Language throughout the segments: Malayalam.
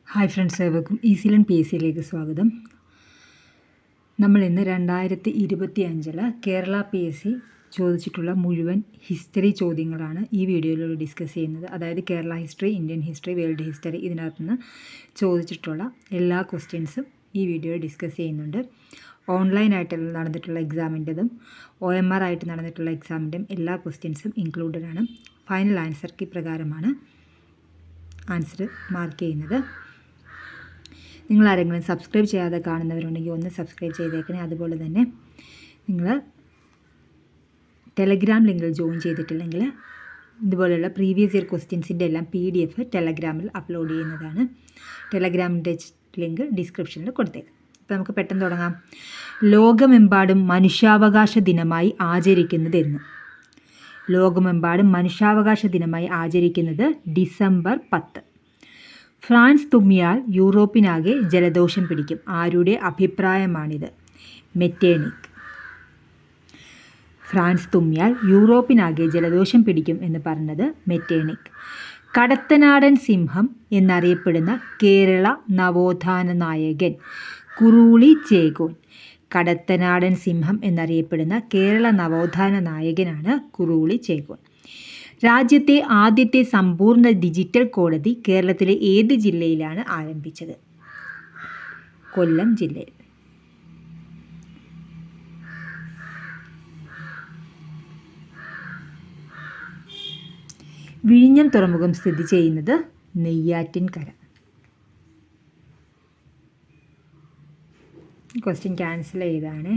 ഹായ് ഫ്രണ്ട്സ്, ഏവർക്കും ഈസി ലേൺ PSCയിലേക്ക് സ്വാഗതം. നമ്മൾ ഇന്ന് 2025 കേരള PSC ചോദിച്ചിട്ടുള്ള മുഴുവൻ ഹിസ്റ്ററി ചോദ്യങ്ങളാണ് ഈ വീഡിയോയിലൂടെ ഡിസ്കസ് ചെയ്യുന്നത്. അതായത് Kerala history, Indian history, world history, ഇതിനകത്തുനിന്ന് ചോദിച്ചിട്ടുള്ള എല്ലാ ക്വസ്റ്റ്യൻസും ഈ വീഡിയോയിൽ ഡിസ്കസ് ചെയ്യുന്നുണ്ട്. ഓൺലൈനായിട്ട് നടന്നിട്ടുള്ള എക്സാമിൻ്റെതും OMR ആയിട്ട് നടന്നിട്ടുള്ള എക്സാമിൻ്റെയും എല്ലാ ക്വസ്റ്റ്യൻസും ഇൻക്ലൂഡഡ് ആണ്. ഫൈനൽ ആൻസർ കീ പ്രകാരമാണ് ആൻസർ മാർക്ക് ചെയ്യുന്നത്. നിങ്ങൾ ആരെങ്കിലും സബ്സ്ക്രൈബ് ചെയ്യാതെ കാണുന്നവരുണ്ടെങ്കിൽ ഒന്ന് സബ്സ്ക്രൈബ് ചെയ്തേക്കണേ. അതുപോലെ തന്നെ നിങ്ങൾ ടെലഗ്രാം ലിങ്കിൽ ജോയിൻ ചെയ്തിട്ടില്ലെങ്കിൽ ഇതുപോലെയുള്ള പ്രീവിയസ് ഇയർ ക്വസ്റ്റ്യൻസിൻ്റെ എല്ലാം PDF ടെലഗ്രാമിൽ അപ്ലോഡ് ചെയ്യുന്നതാണ്. ടെലഗ്രാമിൻ്റെ ലിങ്ക് ഡിസ്ക്രിപ്ഷനിൽ കൊടുത്തേക്കാം. അപ്പോൾ നമുക്ക് പെട്ടെന്ന് തുടങ്ങാം. ലോകമെമ്പാടും മനുഷ്യാവകാശ ദിനമായി ആചരിക്കുന്നത് എന്ന്. ലോകമെമ്പാടും മനുഷ്യാവകാശ ദിനമായി ആചരിക്കുന്നത് ഡിസംബർ 10. ഫ്രാൻസ് തുമ്മിയാൽ യൂറോപ്പിനാകെ ജലദോഷം പിടിക്കും. ആരുടെ അഭിപ്രായമാണിത്? മെറ്റേണിക്. ഫ്രാൻസ് തുമ്മിയാൽ യൂറോപ്പിനാകെ ജലദോഷം പിടിക്കും എന്ന് പറഞ്ഞത് മെറ്റേണിക്. കടത്തനാടൻ സിംഹം എന്നറിയപ്പെടുന്ന കേരള നവോത്ഥാന നായകൻ കുറുളി ചേകോൻ. കടത്തനാടൻ സിംഹം എന്നറിയപ്പെടുന്ന കേരള നവോത്ഥാന നായകനാണ് കുറുളി ചേകോൻ. രാജ്യത്തെ ആദ്യത്തെ സമ്പൂർണ്ണ ഡിജിറ്റൽ കോടതി കേരളത്തിലെ ഏത് ജില്ലയിലാണ് ആരംഭിച്ചത്? കൊല്ലം ജില്ലയിൽ. വിഴിഞ്ഞം തുറമുഖം സ്ഥിതി ചെയ്യുന്നത് നെയ്യാറ്റിൻകര. ക്വസ്റ്റ്യൻ ക്യാൻസൽ ചെയ്താണ്.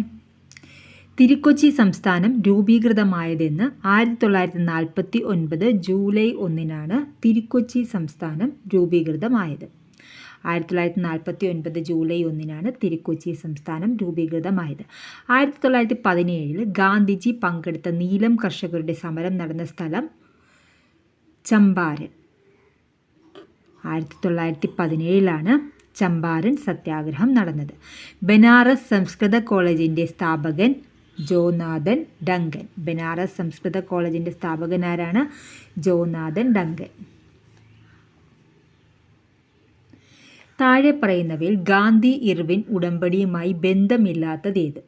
തിരുക്കൊച്ചി സംസ്ഥാനം രൂപീകൃതമായതെന്ന് 1949 ജൂലൈ 1 തിരുക്കൊച്ചി സംസ്ഥാനം രൂപീകൃതമായത്. 1949 ജൂലൈ 1 തിരുക്കൊച്ചി സംസ്ഥാനം രൂപീകൃതമായത്. 1917 ഗാന്ധിജി പങ്കെടുത്ത നീലം കർഷകരുടെ സമരം നടന്ന സ്ഥലം ചമ്പാരൻ. 1917 ചമ്പാരൻ സത്യാഗ്രഹം നടന്നത്. ബനാറസ് സംസ്കൃത കോളേജിൻ്റെ സ്ഥാപകൻ ജോനാഥൻ ഡങ്കൻ. ബനാറസ് സംസ്കൃത കോളേജിൻ്റെ സ്ഥാപകനാരാണ്? Jonathan Duncan. താഴെ പറയുന്നവയിൽ ഗാന്ധി ഇർവിൻ ഉടമ്പടിയുമായി ബന്ധമില്ലാത്തതേത്?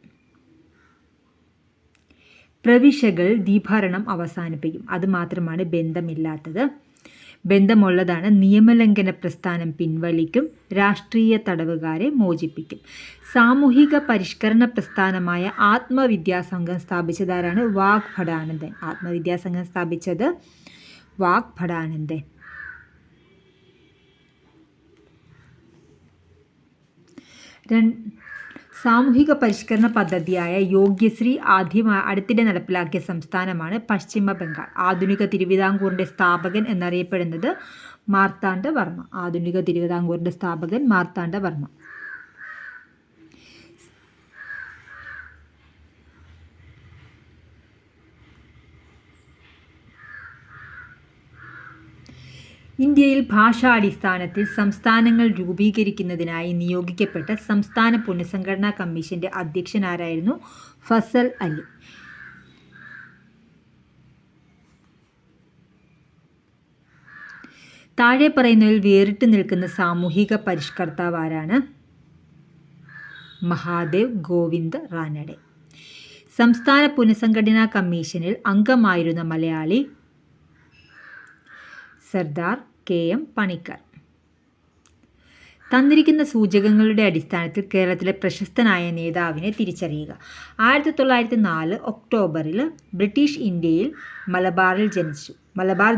പ്രവിശ്യകൾ ദ്വിഭരണം അവസാനിപ്പിക്കും. അതുമാത്രമാണ് ബന്ധമില്ലാത്തത്. ബന്ധമുള്ളതാണ് നിയമലംഘന പ്രസ്ഥാനം പിൻവലിക്കും. രാഷ്ട്രീയ തടവുകാരെ മോചിപ്പിക്കും. സാമൂഹിക പരിഷ്കരണ പ്രസ്ഥാനമായ ആത്മവിദ്യാസംഘം സ്ഥാപിച്ചതാരാണ്? വാഗ്ഭടാനന്ദൻ. ആത്മവിദ്യാസംഘം സ്ഥാപിച്ചത് വാഗ്ഭടാനന്ദൻ. സാമൂഹിക പരിഷ്കരണ പദ്ധതിയായ യോഗ്യശ്രീ അടുത്തിടെ നടപ്പിലാക്കിയ സംസ്ഥാനമാണ് പശ്ചിമ ബംഗാൾ. ആധുനിക തിരുവിതാംകൂറിൻ്റെ സ്ഥാപകൻ എന്നറിയപ്പെടുന്നത് മാർത്താണ്ഡവർമ്മ. ആധുനിക തിരുവിതാംകൂറിൻ്റെ സ്ഥാപകൻ മാർത്താണ്ഡവർമ്മ. ഇന്ത്യയിൽ ഭാഷാടിസ്ഥാനത്തിൽ സംസ്ഥാനങ്ങൾ രൂപീകരിക്കുന്നതിനായി നിയോഗിക്കപ്പെട്ട സംസ്ഥാന പുനഃസംഘടനാ കമ്മീഷന്റെ അധ്യക്ഷനാരായിരുന്നു? ഫസൽ അലി. താഴെ പറയുന്നതിൽ വേറിട്ട് നിൽക്കുന്ന സാമൂഹിക പരിഷ്കർത്താവ് ആരാണ്? മഹാദേവ് ഗോവിന്ദ് റാനഡെ. സംസ്ഥാന പുനഃസംഘടനാ കമ്മീഷനിൽ അംഗമായിരുന്ന മലയാളി സർദാർ KM പണിക്കർ. തന്നിരിക്കുന്ന സൂചകങ്ങളുടെ അടിസ്ഥാനത്തിൽ കേരളത്തിലെ പ്രശസ്തനായ നേതാവിനെ തിരിച്ചറിയുക. 1904 ഒക്ടോബറിൽ ബ്രിട്ടീഷ് ഇന്ത്യയിൽ മലബാർ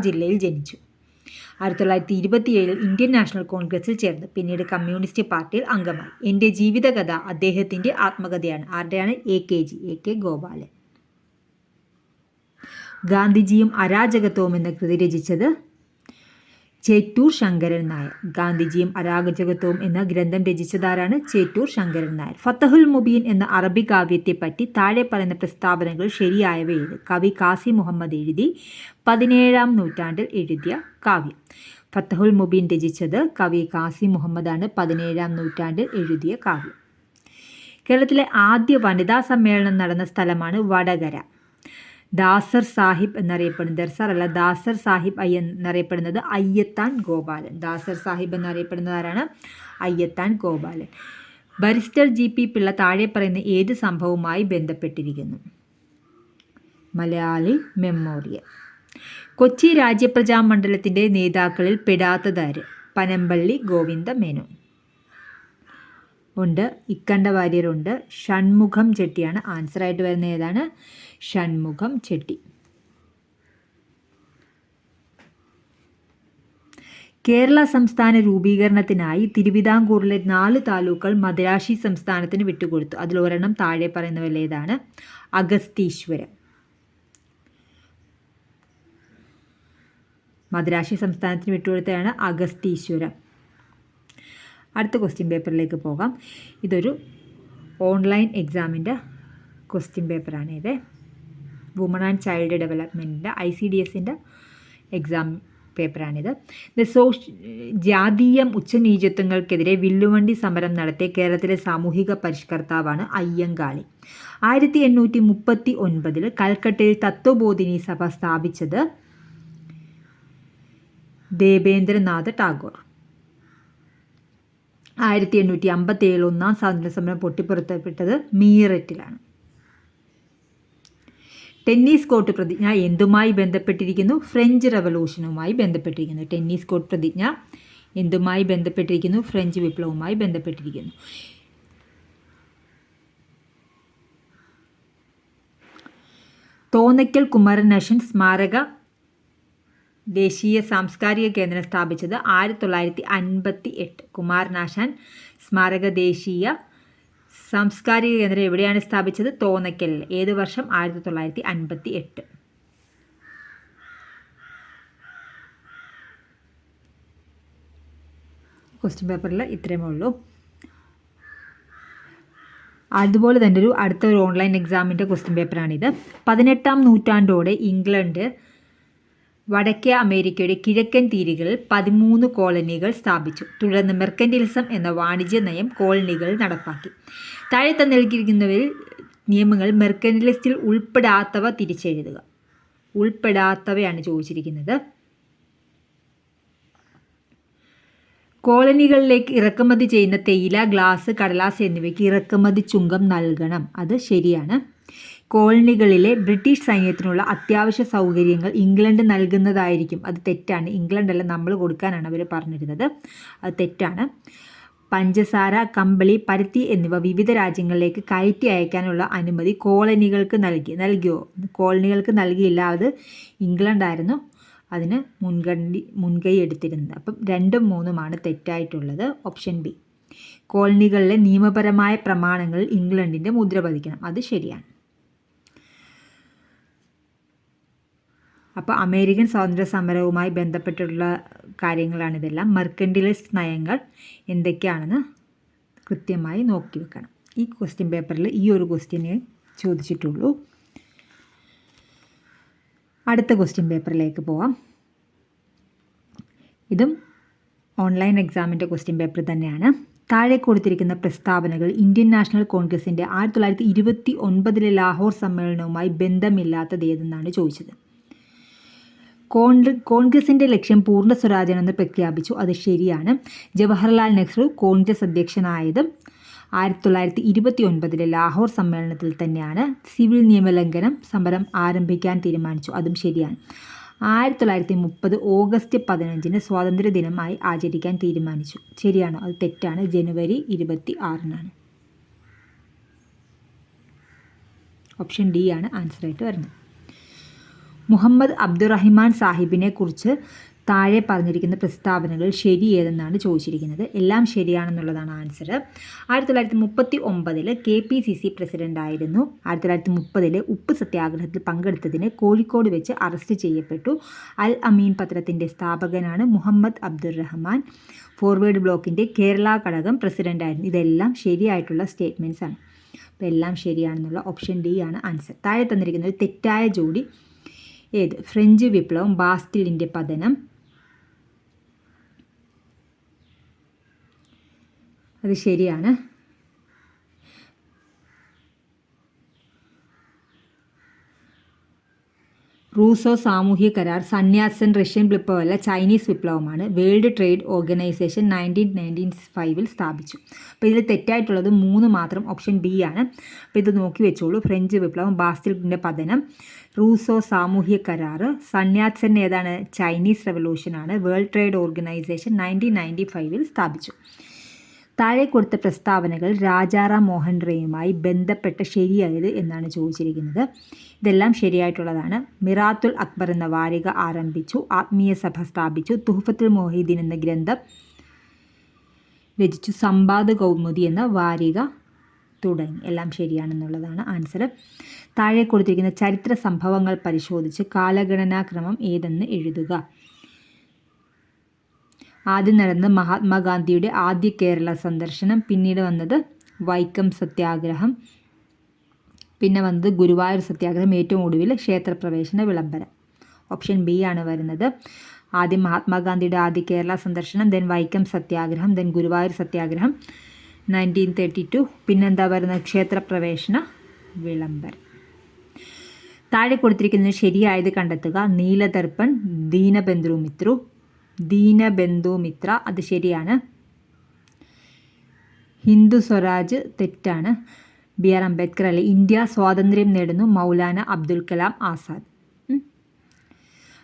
ജില്ലയിൽ ജനിച്ചു. 1927 ഇന്ത്യൻ നാഷണൽ കോൺഗ്രസിൽ ചേർന്നു. പിന്നീട് കമ്മ്യൂണിസ്റ്റ് പാർട്ടിയിൽ അംഗമായി. എൻ്റെ ജീവിതകഥ അദ്ദേഹത്തിൻ്റെ ആത്മകഥയാണ്. ആരുടെയാണ്? AK ഗോപാലൻ. ഗാന്ധിജിയും അരാജകത്വവും എന്ന കൃതി രചിച്ചത് ചേറ്റൂർ ശങ്കരൻ നായർ. ഗാന്ധിജിയും അരാജകത്വവും എന്ന ഗ്രന്ഥം രചിച്ചതാരാണ്? ചേറ്റൂർ ശങ്കരൻ നായർ. ഫത്തഹുൽ മുബീൻ എന്ന അറബി കാവ്യത്തെ പറ്റി താഴെ പറയുന്ന പ്രസ്താവനകൾ ശരിയായവ ഏത്? കവി കാസി മുഹമ്മദ് എഴുതി 17-ാം നൂറ്റാണ്ടിൽ എഴുതിയ കാവ്യം. ഫത്തഹുൽ മുബീൻ രചിച്ചത് കവി കാസി മുഹമ്മദാണ്. 17-ാം നൂറ്റാണ്ടിൽ എഴുതിയ കാവ്യം. കേരളത്തിലെ ആദ്യ വനിതാ സമ്മേളനം നടന്ന സ്ഥലമാണ് വടകര. ദാസർ സാഹിബ് എന്നറിയപ്പെടുന്നത്, ദർസാർ അല്ല, ദാസർ സാഹിബ് എന്നറിയപ്പെടുന്നത് അയ്യത്താൻ ഗോപാലൻ. ദാസർ സാഹിബ് എന്നറിയപ്പെടുന്നത് ആരാണ്? അയ്യത്താൻ ഗോപാലൻ. ബാരിസ്റ്റർ GP പിള്ള താഴെ പറയുന്ന ഏത് സംഭവവുമായി ബന്ധപ്പെട്ടിരിക്കുന്നു? മലയാളി മെമ്മോറിയൽ. കൊച്ചി രാജ്യപ്രജാ മണ്ഡലത്തിൻ്റെ നേതാക്കളിൽ പെടാത്തതാര്? പനമ്പള്ളി ഗോവിന്ദ മേനോൻ ഉണ്ട്, ഇക്കണ്ട വാര്യരുണ്ട്, ഷൺമുഖം ചെട്ടിയാണ്. ആൻസറായിട്ട് വരുന്ന ഏതാണ്? ഷൺമുഖം ചെട്ടി. കേരള സംസ്ഥാന രൂപീകരണത്തിനായി തിരുവിതാംകൂറിലെ 4 താലൂക്കുകൾ മദിരാശി സംസ്ഥാനത്തിന് വിട്ടുകൊടുത്തു. അതിലൊരെണ്ണം താഴെ പറയുന്നവയിൽ ഏതാണ്? അഗസ്തീശ്വരം. മദിരാശി സംസ്ഥാനത്തിന് വിട്ടുകൊടുത്തതാണ് അഗസ്തീശ്വരം. അടുത്ത ക്വസ്റ്റ്യൻ പേപ്പറിലേക്ക് പോകാം. ഇതൊരു ഓൺലൈൻ എക്സാമിൻ്റെ ക്വസ്റ്റ്യൻ പേപ്പറാണ്. ഇത് വുമൺ ആൻഡ് ചൈൽഡ് ഡെവലപ്മെൻറ്റിൻ്റെ ICDSൻ്റെ എക്സാം പേപ്പറാണിത്. ജാതീയം ഉച്ചനീചത്വങ്ങൾക്കെതിരെ വില്ലുവണ്ടി സമരം നടത്തിയ കേരളത്തിലെ സാമൂഹിക പരിഷ്കർത്താവാണ് അയ്യങ്കാളി. 1839 കൽക്കട്ടയിൽ തത്വബോധിനി സഭ സ്ഥാപിച്ചത് ദേവേന്ദ്രനാഥ ടാഗോർ. 1857 ഒന്നാം സ്വാതന്ത്ര്യ സമരം പൊട്ടിപ്പുറത്തപ്പെട്ടത് മീററ്റിലാണ്. ടെന്നീസ് കോർട്ട് പ്രതിജ്ഞ എന്തുമായി ബന്ധപ്പെട്ടിരിക്കുന്നു? ഫ്രഞ്ച് റവല്യൂഷനുമായി ബന്ധപ്പെട്ടിരിക്കുന്നു. ടെന്നീസ് കോർട്ട് പ്രതിജ്ഞ എന്തുമായി ബന്ധപ്പെട്ടിരിക്കുന്നു? ഫ്രഞ്ച് വിപ്ലവവുമായി ബന്ധപ്പെട്ടിരിക്കുന്നു. തോന്നയ്ക്കൽ കുമരനാശൻ സ്മാരക ദേശീയ സാംസ്കാരിക കേന്ദ്രം സ്ഥാപിച്ചത് 1958. കുമാരനാശാൻ സ്മാരക ദേശീയ സാംസ്കാരിക കേന്ദ്രം എവിടെയാണ് സ്ഥാപിച്ചത്? തോന്നയ്ക്കലിൽ. ഏത് വർഷം? 1958. ക്വസ്റ്റ്യൻ പേപ്പറിൽ ഇത്രയുമേ ഉള്ളൂ. അതുപോലെ തന്നെ അടുത്തൊരു ഓൺലൈൻ എക്സാമിൻ്റെ ക്വസ്റ്റ്യൻ പേപ്പറാണിത്. 18ാം നൂറ്റാണ്ടോടെ ഇംഗ്ലണ്ട് വടക്കേ അമേരിക്കയുടെ കിഴക്കൻ തീരങ്ങളിൽ 13 കോളനികൾ സ്ഥാപിച്ചു. തുടർന്ന് മെർക്കന്റിലിസം എന്ന വാണിജ്യ നയം കോളനികൾ നടപ്പാക്കി. താഴെ നൽകിയിരിക്കുന്നവയിൽ നിയമങ്ങൾ മെർക്കന്റിലിസ്റ്റിൽ ഉൾപ്പെടാത്തവ തിരിച്ചെഴുതുക. ഉൾപ്പെടാത്തവയാണ് ചോദിച്ചിരിക്കുന്നത്. കോളനികളിലേക്ക് ഇറക്കുമതി ചെയ്യുന്ന തേയില, ഗ്ലാസ്, കടലാസ് എന്നിവയ്ക്ക് ഇറക്കുമതി ചുങ്കം നൽകണം. അത് ശരിയാണ്. കോളനികളിലെ ബ്രിട്ടീഷ് സൈന്യത്തിനുള്ള അത്യാവശ്യ സൗകര്യങ്ങൾ ഇംഗ്ലണ്ട് നൽകുന്നതായിരിക്കും. അത് തെറ്റാണ്. ഇംഗ്ലണ്ടല്ല, നമ്മൾ കൊടുക്കാനാണ് അവർ പറഞ്ഞിരുന്നത്. അത് തെറ്റാണ്. പഞ്ചസാര, കമ്പിളി, പരുത്തി എന്നിവ വിവിധ രാജ്യങ്ങളിലേക്ക് കയറ്റി അയക്കാനുള്ള അനുമതി കോളനികൾക്ക് നൽകിയോ? കോളനികൾക്ക് നൽകിയില്ല. അത് ഇംഗ്ലണ്ടായിരുന്നു അതിന് മുൻകൈ എടുത്തിരുന്നത്. അപ്പം 2ഉം 3ഉമാണ് തെറ്റായിട്ടുള്ളത്. Option B. കോളനികളിലെ നിയമപരമായ പ്രമാണങ്ങളിൽ ഇംഗ്ലണ്ടിൻ്റെ മുദ്ര പതിക്കണം. അത് ശരിയാണ്. അപ്പോൾ അമേരിക്കൻ സ്വാതന്ത്ര്യ സമരവുമായി ബന്ധപ്പെട്ടുള്ള കാര്യങ്ങളാണിതെല്ലാം. മെർക്കന്റിലിസ്റ്റ് നയങ്ങൾ എന്തൊക്കെയാണെന്ന് കൃത്യമായി നോക്കി വെക്കണം. ഈ ക്വസ്റ്റ്യൻ പേപ്പറിൽ ഈ ഒരു ക്വസ്റ്റ്യനെ ചോദിച്ചിട്ടുള്ളൂ. അടുത്ത ക്വസ്റ്റ്യൻ പേപ്പറിലേക്ക് പോവാം. ഇതും ഓൺലൈൻ എക്സാമിൻ്റെ ക്വസ്റ്റ്യൻ പേപ്പർ തന്നെയാണ്. താഴെ കൊടുത്തിരിക്കുന്ന പ്രസ്താവനകൾ ഇന്ത്യൻ നാഷണൽ കോൺഗ്രസിൻ്റെ 1929 ലാഹോർ സമ്മേളനവുമായി ബന്ധമില്ലാത്തത് ഏതെന്നാണ് ചോദിച്ചത്. കോൺഗ്രസിൻ്റെ ലക്ഷ്യം പൂർണ്ണ സ്വരാജ്യമെന്ന് പ്രഖ്യാപിച്ചു. അത് ശരിയാണ്. ജവഹർലാൽ നെഹ്റു കോൺഗ്രസ് അധ്യക്ഷനായത് 1929 ലാഹോർ സമ്മേളനത്തിൽ തന്നെയാണ്. സിവിൽ നിയമലംഘനം സമരം ആരംഭിക്കാൻ തീരുമാനിച്ചു. അതും ശരിയാണ്. 1930 ഓഗസ്റ്റ് 15 സ്വാതന്ത്ര്യ ദിനമായി ആചരിക്കാൻ തീരുമാനിച്ചു. ശരിയാണോ? അത് തെറ്റാണ്. ജനുവരി 26 ഓപ്ഷൻ ഡി ആണ് ആൻസറായിട്ട് വരുന്നത്. മുഹമ്മദ് അബ്ദുറഹിമാൻ സാഹിബിനെ കുറിച്ച് താഴെ പറഞ്ഞിരിക്കുന്ന പ്രസ്താവനകൾ ശരി ഏതെന്നാണ് ചോദിച്ചിരിക്കുന്നത്. എല്ലാം ശരിയാണെന്നുള്ളതാണ് ആൻസർ. 1939 KPCC പ്രസിഡൻ്റായിരുന്നു. 1930 ഉപ്പ് സത്യാഗ്രഹത്തിൽ പങ്കെടുത്തതിന് കോഴിക്കോട് വെച്ച് അറസ്റ്റ് ചെയ്യപ്പെട്ടു. അൽ അമീൻ പത്രത്തിൻ്റെ സ്ഥാപകനാണ് മുഹമ്മദ് അബ്ദുറഹ്മാൻ. ഫോർവേഡ് ബ്ലോക്കിൻ്റെ കേരള ഘടകം പ്രസിഡൻ്റായിരുന്നു. ഇതെല്ലാം ശരിയായിട്ടുള്ള സ്റ്റേറ്റ്മെൻറ്റ്സ് ആണ്. അപ്പോൾ എല്ലാം ശരിയാണെന്നുള്ള ഓപ്ഷൻ ഡി ആണ് ആൻസർ. താഴെ തന്നിരിക്കുന്ന ഒരു തെറ്റായ ജോഡി ഏത്? ഫ്രഞ്ച് വിപ്ലവം, ബാസ്റ്റിലിൻ്റെ പതനം. അത് ശരിയാണ്. റൂസോ സാമൂഹ്യ കരാർ, സന്യാസൻ, റഷ്യൻ വിപ്ലവമല്ല ചൈനീസ് വിപ്ലവമാണ്. വേൾഡ് ട്രേഡ് ഓർഗനൈസേഷൻ 1995 സ്ഥാപിച്ചു. അപ്പോൾ ഇതിൽ തെറ്റായിട്ടുള്ളത് 3 മാത്രം. ഓപ്ഷൻ ബി ആണ്. അപ്പോൾ ഇത് നോക്കി വെച്ചോളൂ. ഫ്രഞ്ച് വിപ്ലവം, ബാസ്റ്റിലിൻ്റെ പതനം, റൂസോ സാമൂഹ്യ കരാർ, സന്യാസൻ ഏതാണ്? ചൈനീസ് റെവല്യൂഷനാണ്. വേൾഡ് ട്രേഡ് ഓർഗനൈസേഷൻ 1995 സ്ഥാപിച്ചു. താഴെ കൊടുത്ത പ്രസ്താവനകൾ രാജാറാം മോഹൻ റോയുമായി ബന്ധപ്പെട്ട ശരിയായത് എന്നാണ് ചോദിച്ചിരിക്കുന്നത്. ഇതെല്ലാം ശരിയായിട്ടുള്ളതാണ്. മിറാത്തുൽ അക്ബർ എന്ന വാരിക ആരംഭിച്ചു. ആത്മീയ സഭ സ്ഥാപിച്ചു. തുഹഫത്തുൽ മൊഹീദ്ദീൻ എന്ന ഗ്രന്ഥം രചിച്ചു. സമ്പാദ് കൗമുദി എന്ന വാരിക തുടങ്ങി. എല്ലാം ശരിയാണെന്നുള്ളതാണ് ആൻസർ. താഴെ കൊടുത്തിരിക്കുന്ന ചരിത്ര സംഭവങ്ങൾ പരിശോധിച്ച് കാലഗണനാക്രമം ഏതെന്ന് എഴുതുക. ആദ്യം നടന്നത് മഹാത്മാഗാന്ധിയുടെ ആദ്യ കേരള സന്ദർശനം, പിന്നീട് വന്നത് വൈക്കം സത്യാഗ്രഹം, പിന്നെ വന്നത് ഗുരുവായൂർ സത്യാഗ്രഹം, ഏറ്റവും ഒടുവിൽ ക്ഷേത്രപ്രവേശന വിളംബരം. ഓപ്ഷൻ ബി ആണ് വരുന്നത്. ആദ്യം മഹാത്മാഗാന്ധിയുടെ ആദ്യ കേരള സന്ദർശനം, ദെൻ വൈക്കം സത്യാഗ്രഹം, ദെൻ ഗുരുവായൂർ സത്യാഗ്രഹം 1932, പിന്നെന്താ വരുന്നത്? ക്ഷേത്രപ്രവേശന വിളംബരം. താഴെ കൊടുത്തിരിക്കുന്നത് ശരിയായത് കണ്ടെത്തുക. നീലദർപ്പൺ, ദീനബന്ധു മിത്ര അത് ശരിയാണ്. ഹിന്ദു സ്വരാജ് തെറ്റാണ്. ബി ആർ അംബേദ്കർ അല്ലെ. ഇന്ത്യ സ്വാതന്ത്ര്യം നേടുന്നു, മൗലാന അബ്ദുൽ കലാം ആസാദ്.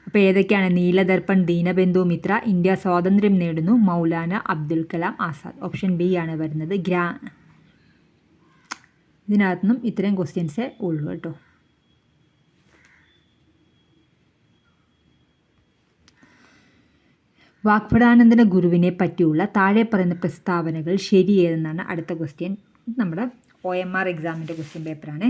അപ്പോൾ ഏതൊക്കെയാണ്? നീലദർപ്പൺ, ദീനബന്ധു മിത്ര, ഇന്ത്യ സ്വാതന്ത്ര്യം നേടുന്നു, മൗലാന അബ്ദുൽ കലാം ആസാദ്. ഓപ്ഷൻ ബി ആണ് വരുന്നത്. ഇതിനകത്തുനിന്നും ഇത്രയും ക്വസ്റ്റ്യൻസേ ഉള്ളൂ കേട്ടോ. വാഗ്ഭടാനന്ദന ഗുരുവിനെ പറ്റിയുള്ള താഴെ പറയുന്ന പ്രസ്താവനകൾ ശരിയേതെന്നാണ് അടുത്ത ക്വസ്റ്റ്യൻ. നമ്മുടെ OMR എക്സാമിൻ്റെ ക്വസ്റ്റ്യൻ പേപ്പറാണ്.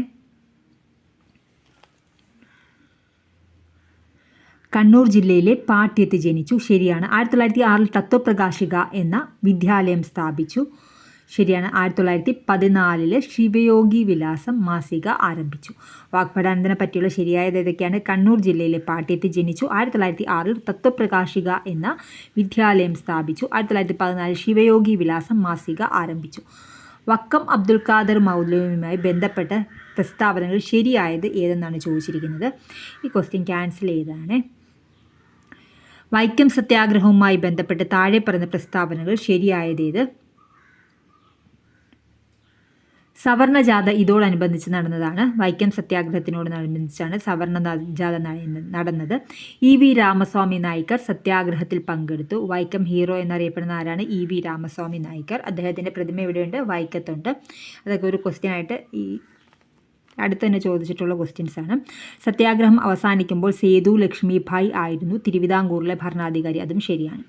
കണ്ണൂർ ജില്ലയിലെ പാട്യത്ത് ജനിച്ചു. ശരിയാണ്. 1906 തത്വപ്രകാശിക എന്ന വിദ്യാലയം സ്ഥാപിച്ചു. ശരിയാണ്. 1914 ശിവയോഗി വിലാസം മാസിക ആരംഭിച്ചു. വാഗ്ഭടാനന്ദനെ പറ്റിയുള്ള ശരിയായത് ഏതൊക്കെയാണ്? കണ്ണൂർ ജില്ലയിലെ പാട്യത്തിൽ ജനിച്ചു. 1906 തത്വപ്രകാശിക എന്ന വിദ്യാലയം സ്ഥാപിച്ചു. 1914 ശിവയോഗി വിലാസം മാസിക ആരംഭിച്ചു. വക്കം അബ്ദുൽ ഖാദർ മൗലവിയുമായി ബന്ധപ്പെട്ട പ്രസ്താവനകൾ ശരിയായത് ഏതെന്നാണ് ചോദിച്ചിരിക്കുന്നത്. ഈ ക്വസ്റ്റ്യൻ ക്യാൻസൽ ചെയ്തതാണ്. വൈക്കം സത്യാഗ്രഹവുമായി ബന്ധപ്പെട്ട് താഴെ പറയുന്ന പ്രസ്താവനകൾ ശരിയായതേത്? സവർണജാഥ ഇതോടനുബന്ധിച്ച് നടന്നതാണ്. വൈക്കം സത്യാഗ്രഹത്തിനോടനുബന്ധിച്ചാണ് സവർണജാഥ നടന്നത്. EV രാമസ്വാമി നായ്ക്കർ സത്യാഗ്രഹത്തിൽ പങ്കെടുത്തു. വൈക്കം ഹീറോ എന്നറിയപ്പെടുന്ന ആരാണ്? EV രാമസ്വാമി നായ്ക്കർ. അദ്ദേഹത്തിൻ്റെ പ്രതിമ ഇവിടെയുണ്ട്, വൈക്കത്തുണ്ട്. അതൊക്കെ ഒരു ക്വസ്റ്റ്യനായിട്ട് ഈ അടുത്ത് തന്നെ ചോദിച്ചിട്ടുള്ള ക്വസ്റ്റ്യൻസാണ്. സത്യാഗ്രഹം അവസാനിക്കുമ്പോൾ സേതു ലക്ഷ്മിഭായ് ആയിരുന്നു തിരുവിതാംകൂറിലെ ഭരണാധികാരി. അതും ശരിയാണ്.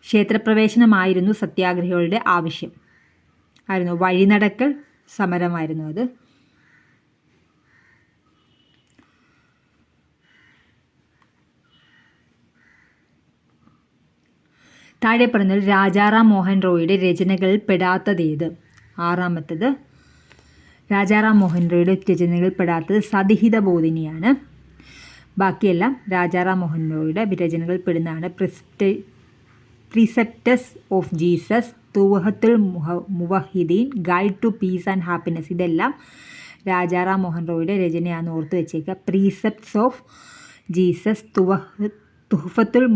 ക്ഷേത്രപ്രവേശനമായിരുന്നു സത്യാഗ്രഹികളുടെ ആവശ്യം. ആയിരുന്നു വഴിനടക്കൽ സമരമായിരുന്നു അത്. താഴെ പറഞ്ഞാൽ രാജാറാം മോഹൻ റോയിയുടെ രചനകളിൽ പെടാത്തതേത്? ആറാമത്തത് രാജാറാം മോഹൻ റോയിയുടെ രചനകളിൽ പെടാത്തത് സതിഹിത ബോധിനിയാണ്. ബാക്കിയെല്ലാം രാജാറാം മോഹൻ റോയിയുടെ രചനകളിൽ പെടുന്നതാണ്. Precepts of Jesus, Tuhfatul Muwahhidin, guide to peace and happiness ഇതെല്ലാം രാജാറാം മോഹൻ റോയിയുടെ രചനയാണെന്ന് ഓർത്ത് വെച്ചേക്കുക. Precepts of Jesus, Tuhfatul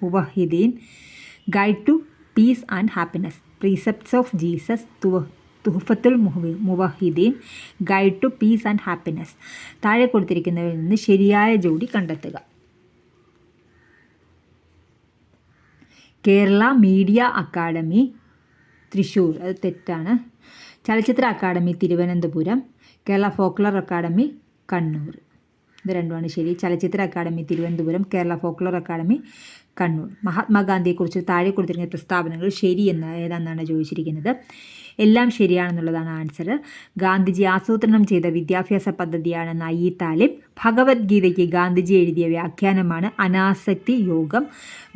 Muwahhidin, guide to peace and happiness. Precepts of Jesus, Tuhfatul Muwahhidin, guide to peace and happiness. താഴെ കൊടുത്തിരിക്കുന്നവരിൽ നിന്ന് ശരിയായ ജോഡി കണ്ടെത്തുക. കേരള മീഡിയ അക്കാദമി തൃശ്ശൂർ അത് തെറ്റാണ്. Chalachitra academy Thiruvananthapuram, Kerala folklore academy Kannur. ഇത് രണ്ടുമാണ് ശരി. Chalachitra academy Thiruvananthapuram, Kerala folklore academy Kannur. മഹാത്മാഗാന്ധിയെക്കുറിച്ച് താഴെ കൊടുത്തിരിക്കുന്ന പ്രസ്താവനകൾ ശരി ഏതാണെന്നാണ് ചോദിച്ചിരിക്കുന്നത്. എല്ലാം ശരിയാണെന്നുള്ളതാണ് ആൻസർ. ഗാന്ധിജി ആസൂത്രണം ചെയ്ത വിദ്യാഭ്യാസ പദ്ധതിയാണ് നയി താലിം. ഭഗവത്ഗീതയ്ക്ക് ഗാന്ധിജി എഴുതിയ വ്യാഖ്യാനമാണ് അനാസക്തി യോഗം.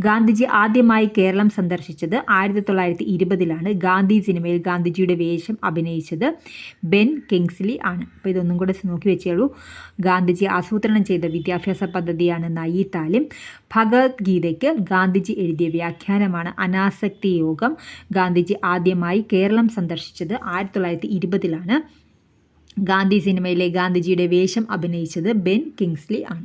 ഗാന്ധിജി ആദ്യമായി കേരളം സന്ദർശിച്ചത് 1920 ഗാന്ധി സിനിമയിൽ ഗാന്ധിജിയുടെ വേഷം അഭിനയിച്ചത് ബെൻ കിങ്സ്ലി ആണ്. അപ്പോൾ ഇതൊന്നും കൂടെ നോക്കി വെച്ചോളൂ. ഗാന്ധിജി ആസൂത്രണം ചെയ്ത വിദ്യാഭ്യാസ പദ്ധതിയാണ് നയി താലിം. ഭഗവത്ഗീതയ്ക്ക് ഗാന്ധിജി എഴുതിയ വ്യാഖ്യാനമാണ് അനാസക്തി യോഗം. ഗാന്ധിജി ആദ്യമായി കേരളം സന്ദർശിച്ചത് 1920 ഗാന്ധി സിനിമയിലെ ഗാന്ധിജിയുടെ വേഷം അഭിനയിച്ചത് ബെൻ കിങ്സ്ലി ആണ്.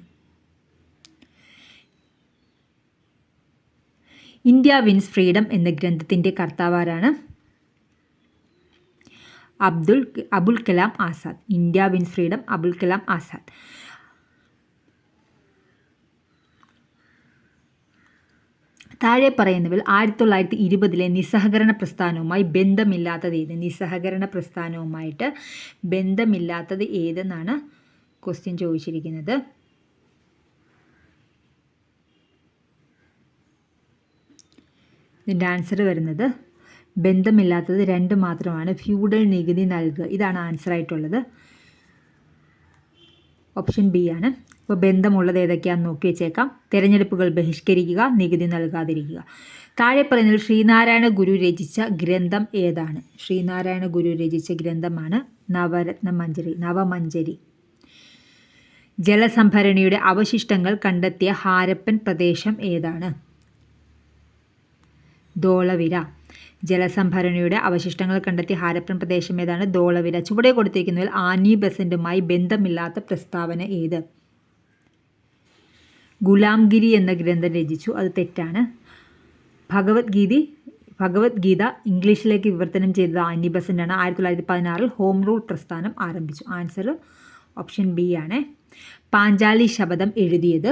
ഇന്ത്യ വിൻസ് ഫ്രീഡം എന്ന ഗ്രന്ഥത്തിൻ്റെ കർത്താവാരാണ്? Abul Kalam Azad. India wins freedom, Abul Kalam Azad. താഴെ പറയുന്നവയിൽ 1920 നിസ്സഹകരണ പ്രസ്ഥാനവുമായി ബന്ധമില്ലാത്തത് ഏത്? നിസ്സഹകരണ പ്രസ്ഥാനവുമായിട്ട് ബന്ധമില്ലാത്തത് ഏതെന്നാണ് ക്വസ്റ്റ്യൻ ചോദിച്ചിരിക്കുന്നത്. ഇതിൻ്റെ ആൻസർ വരുന്നത് ബന്ധമില്ലാത്തത് 2 മാത്രമാണ്. ഫ്യൂഡൽ നികുതി നൽകുക, ഇതാണ് ആൻസർ ആയിട്ടുള്ളത്. ഓപ്ഷൻ ബി ആണ്. അപ്പോൾ ബന്ധമുള്ളത് ഏതൊക്കെയാണെന്ന് നോക്കി വെച്ചേക്കാം. തിരഞ്ഞെടുപ്പുകൾ ബഹിഷ്കരിക്കുക, നികുതി നൽകാതിരിക്കുക. താഴെ പറയുന്നതിൽ ശ്രീനാരായണ ഗുരു രചിച്ച ഗ്രന്ഥം ഏതാണ്? ശ്രീനാരായണ ഗുരു രചിച്ച ഗ്രന്ഥമാണ് നവമഞ്ജരി. ജലസംഭരണിയുടെ അവശിഷ്ടങ്ങൾ കണ്ടെത്തിയ ഹാരപ്പൻ പ്രദേശം ഏതാണ്? ധോളവിര. ജലസംഭരണിയുടെ അവശിഷ്ടങ്ങൾ കണ്ടെത്തിയ ഹാരപ്പൻ പ്രദേശം ഏതാണ്? ധോളവിര. ചുവടെ കൊടുത്തിരിക്കുന്നതിൽ ആനി ബസന്റുമായി ബന്ധമില്ലാത്ത പ്രസ്താവന ഏത്? ഗുലാംഗിരി എന്ന ഗ്രന്ഥം രചിച്ചു, അത് തെറ്റാണ്. ഭഗവത്ഗീത ഇംഗ്ലീഷിലേക്ക് വിവർത്തനം ചെയ്തത് ആനി ബസന്റാണ്. 1916 ഹോം റൂൾ പ്രസ്ഥാനം ആരംഭിച്ചു. ആൻസർ ഓപ്ഷൻ ബി ആണ്. പാഞ്ചാലി ശപഥം എഴുതിയത്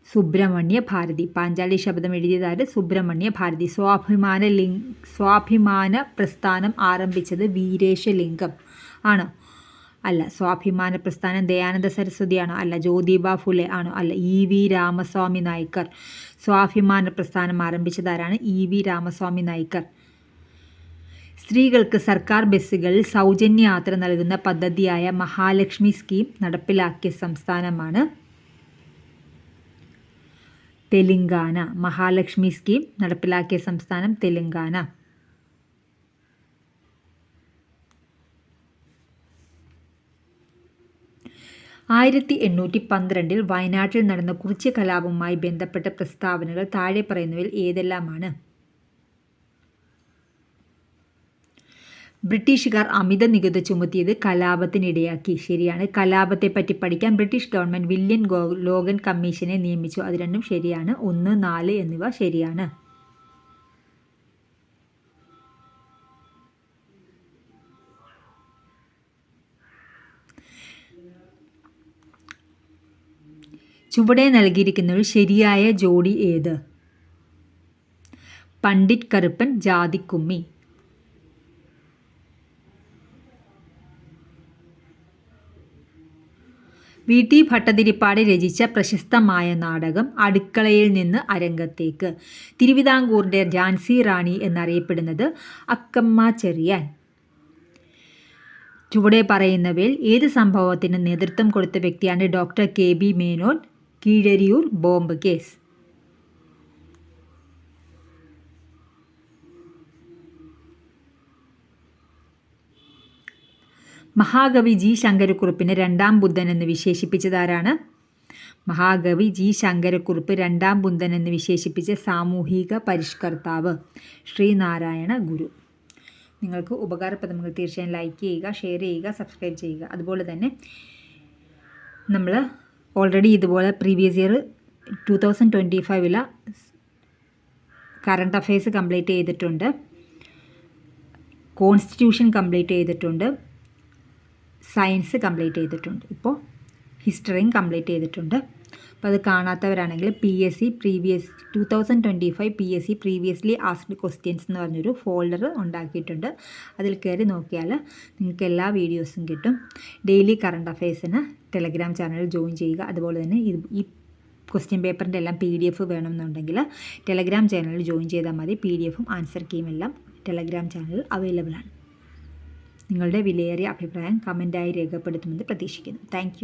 സുബ്രഹ്മണ്യ ഭാരതി. പാഞ്ചാലി ശബ്ദം എഴുതിയതായത് സുബ്രഹ്മണ്യ ഭാരതി. സ്വാഭിമാന പ്രസ്ഥാനം ആരംഭിച്ചത് വീരേശലിംഗം ആണോ? അല്ല. സ്വാഭിമാന പ്രസ്ഥാനം ദയാനന്ദ സരസ്വതി ആണോ? അല്ല. ജ്യോതിബ ഫുലെ ആണോ? അല്ല. EV രാമസ്വാമി നായ്ക്കർ. സ്വാഭിമാന പ്രസ്ഥാനം ആരംഭിച്ചതാരാണ്? EV രാമസ്വാമി നായ്ക്കർ. സ്ത്രീകൾക്ക് സർക്കാർ ബസ്സുകളിൽ സൗജന്യ യാത്ര നൽകുന്ന പദ്ധതിയായ മഹാലക്ഷ്മി സ്കീം നടപ്പിലാക്കിയ സംസ്ഥാനമാണ് തെലങ്കാന. മഹാലക്ഷ്മി സ്കീം നടപ്പിലാക്കിയ സംസ്ഥാനം തെലങ്കാന. ആയിരത്തി 1812 വയനാട്ടിൽ നടന്ന കുറിച്യ കലാപവുമായി ബന്ധപ്പെട്ട പ്രസ്താവനകൾ താഴെ പറയുന്നവയിൽ ഏതെല്ലാമാണ്? ബ്രിട്ടീഷുകാർ അമിത നികുതി ചുമത്തിയത് കലാപത്തിനിടയാക്കി. ശരിയാണ്. കലാപത്തെപ്പറ്റി പഠിക്കാൻ ബ്രിട്ടീഷ് ഗവൺമെൻറ് വില്യം ലോഗൻ കമ്മീഷനെ നിയമിച്ചു. അത് രണ്ടും ശരിയാണ്. 1, 4 എന്നിവ ശരിയാണ്. ചുവടെ നൽകിയിരിക്കുന്നതിൽ ശരിയായ ജോഡി ഏത്? പണ്ഡിറ്റ് കറുപ്പൻ, ജാതിക്കുമ്മി. VT ഭട്ടതിരിപ്പാട് രചിച്ച പ്രശസ്തമായ നാടകം അടുക്കളയിൽ നിന്ന് അരങ്ങത്തേക്ക്. തിരുവിതാംകൂറിൻ്റെ ഝാൻസി റാണി എന്നറിയപ്പെടുന്നത് അക്കമ്മ ചെറിയാൻ. ചുവടെ പറയുന്നവയിൽ ഏത് സംഭവത്തിന് നേതൃത്വം കൊടുത്ത വ്യക്തിയാണ് doctor KB Menon? Keezhariyur bomb case. മഹാകവി G. ശങ്കരക്കുറുപ്പിനെ 2ാം ബുദ്ധൻ എന്ന് വിശേഷിപ്പിച്ചതാരാണ്? മഹാകവി G. ശങ്കരക്കുറുപ്പ് 2ാം ബുദ്ധൻ എന്ന് വിശേഷിപ്പിച്ച സാമൂഹിക പരിഷ്കർത്താവ് ശ്രീനാരായണ ഗുരു. നിങ്ങൾക്ക് ഉപകാരപ്രദമെങ്കിൽ തീർച്ചയായും ലൈക്ക് ചെയ്യുക, ഷെയർ ചെയ്യുക, സബ്സ്ക്രൈബ് ചെയ്യുക. അതുപോലെ തന്നെ നമ്മൾ ഓൾറെഡി ഇതുപോലെ previous year 2025 current affairs complete ചെയ്തിട്ടുണ്ട്, കോൺസ്റ്റിറ്റ്യൂഷൻ കംപ്ലീറ്റ് ചെയ്തിട്ടുണ്ട്, സയൻസ് കംപ്ലീറ്റ് ചെയ്തിട്ടുണ്ട്, ഇപ്പോൾ ഹിസ്റ്ററിയും കംപ്ലീറ്റ് ചെയ്തിട്ടുണ്ട്. അപ്പോൾ അത് കാണാത്തവരാണെങ്കിൽ PSC 2025 PSC previously asked questions എന്ന് പറഞ്ഞൊരു ഫോൾഡർ ഉണ്ടാക്കിയിട്ടുണ്ട്. അതിൽ കയറി നോക്കിയാൽ നിങ്ങൾക്ക് എല്ലാ വീഡിയോസും കിട്ടും. ഡെയിലി കറണ്ട് അഫയേഴ്സിന് ടെലഗ്രാം ചാനലിൽ ജോയിൻ ചെയ്യുക. അതുപോലെ തന്നെ ഈ ക്വസ്റ്റ്യൻ പേപ്പറിൻ്റെ എല്ലാം PDF വേണമെന്നുണ്ടെങ്കിൽ ടെലഗ്രാം ചാനലിൽ ജോയിൻ ചെയ്താൽ മതി. PDFും ആൻസർ കീയും എല്ലാം ടെലഗ്രാം ചാനലിൽ അവൈലബിൾ ആണ്. നിങ്ങളുടെ വിലയേറിയ അഭിപ്രായം കമൻറ്റായി രേഖപ്പെടുത്തുമെന്ന് പ്രതീക്ഷിക്കുന്നു. താങ്ക്